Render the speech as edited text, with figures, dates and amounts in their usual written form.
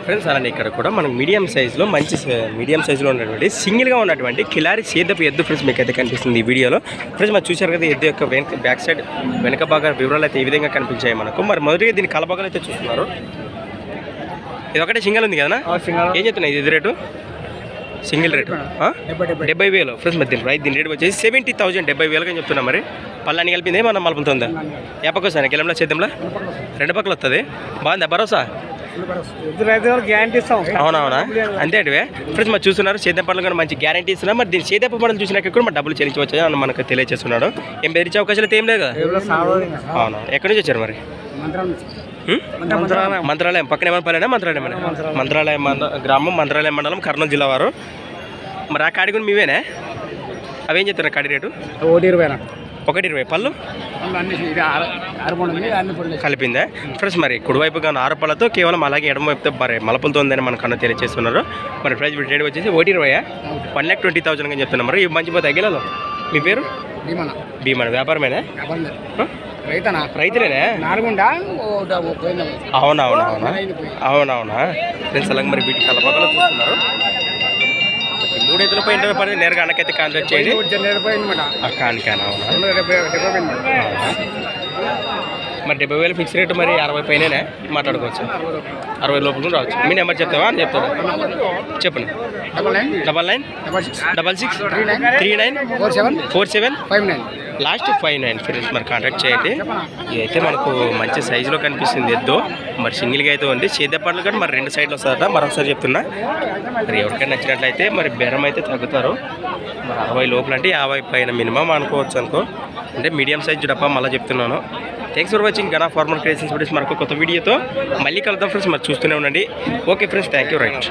Friends అలానే ఇక్కడ కూడా మనకు మీడియం సైజులో మంచి మీడియం సైజులో ఉన్నటువంటి సింగిల్గా ఉన్నటువంటి కిలారి సేదపు ఎద్దు ఫ్రెండ్స్ మీకు అయితే కనిపిస్తుంది ఈ వీడియోలో. ఫ్రెండ్స్ మనం చూశారు కదా ఎద్దు యొక్క బ్యాక్ సైడ్ వెనక భాగం వివరాలు అయితే ఈ విధంగా కనిపించాయి మనకు. మరి మొదటిగా దీని కలభాగాలు అయితే చూస్తున్నారు. ఇది ఒకటే సింగిల్ ఉంది కదా, ఏం చెప్తున్నాయి ఇది రేటు? Single rate 70,000 friends. మరి దీని రేట్ వచ్చేసి 70,000 70,000 అని చెప్తున్నా. మరి పళ్ళని కలిపింది ఏమన్నా మలుపుతుందా? ఏ పక్క వస్తాను కిలంలో చేద్దాంలా రెండు పక్కలు వస్తుంది. బాగుందా భరోసా? అవునవునా అంతే అండి ఫ్రెండ్స్. మరి చూస్తున్నారు సేద్యం పనులు కూడా మంచి గ్యారంటీ ఇస్తున్నా. మరి దీని సేద్యపు పనులు చూసినాక కూడా మరి డబ్బులు చెల్లించవచ్చు అని మనకు తెలియజేస్తున్నాడు. ఏం బెదిరించే అవకాశాలు అయితే ఏం లేదు. అవునా, ఎక్కడి నుంచి వచ్చారు మరి? మంత్రాలయం పక్కన ఏమైనా పర్లేనా? మంత్రాలయం గ్రామం, మంత్రాలయం మండలం, కర్నూలు జిల్లా వారు. మరి ఆ కాడి కూడా మీవేనా? అవేం చెప్తారు కాడి రేటు? 120 పళ్ళు కలిపిందా ఫ్రెండ్స్. మరి కుడివైపు కానీ 6 పళ్ళతో కేవలం అలాగే ఎడమ వైపుతో మరి మలపులతో ఉందని మనకు అన్న తెలియజేస్తున్నారు. మరి ప్రైస్ రేట్ వచ్చేసి 120 1,20,000 అని చెప్తున్నారు. మరి మంచి పోతే తగ్గిలో. మీ పేరు? భీమన. వ్యాపారమేనా? రైతులేనా? అవునవునా ఫ్రెండ్స్. అలాగే మరి వీటి కలపకలు చూస్తున్నారు. 3 ఎద్దుల పైన పడి నేరుగా అన్నకైతే కాంటాక్ట్ చేయండి. మరి 70,000 ఫిక్స్ రేటు. మరి 60 పైన మాట్లాడుకోవచ్చు. 60 లోపల రావచ్చు. మీ నెంబర్ చెప్తావా అని చెప్తాను. చెప్పండి. 9966393947 లాస్ట్ 59 ఫ్రెండ్స్. మరి కాంటాక్ట్ చేయండి. ఇదైతే మనకు మంచి సైజులో కనిపిస్తుంది ఎద్దు. మరి సింగిల్గా అయితే ఉంది. సేద్య పనులు కానీ మరి 2 సైడ్లు వస్తుందట. మరొకసారి చెప్తున్నా. మరి ఎవరికైనా నచ్చినట్లయితే మరి బేరం అయితే తగ్గుతారు. మరి 60 లోపల అంటే 50 పైన మినిమం అనుకోవచ్చు అనుకో. అంటే మీడియం సైజ్ డబ్బా మళ్ళీ చెప్తున్నాను. Thanks for watching Gana farmer creations friends. మరొక కొత్త వీడియోతో మళ్ళీ కలుద్దాం ఫ్రెండ్స్. మరి చూస్తూనే ఉండండి. Okay friends, thank you. Right.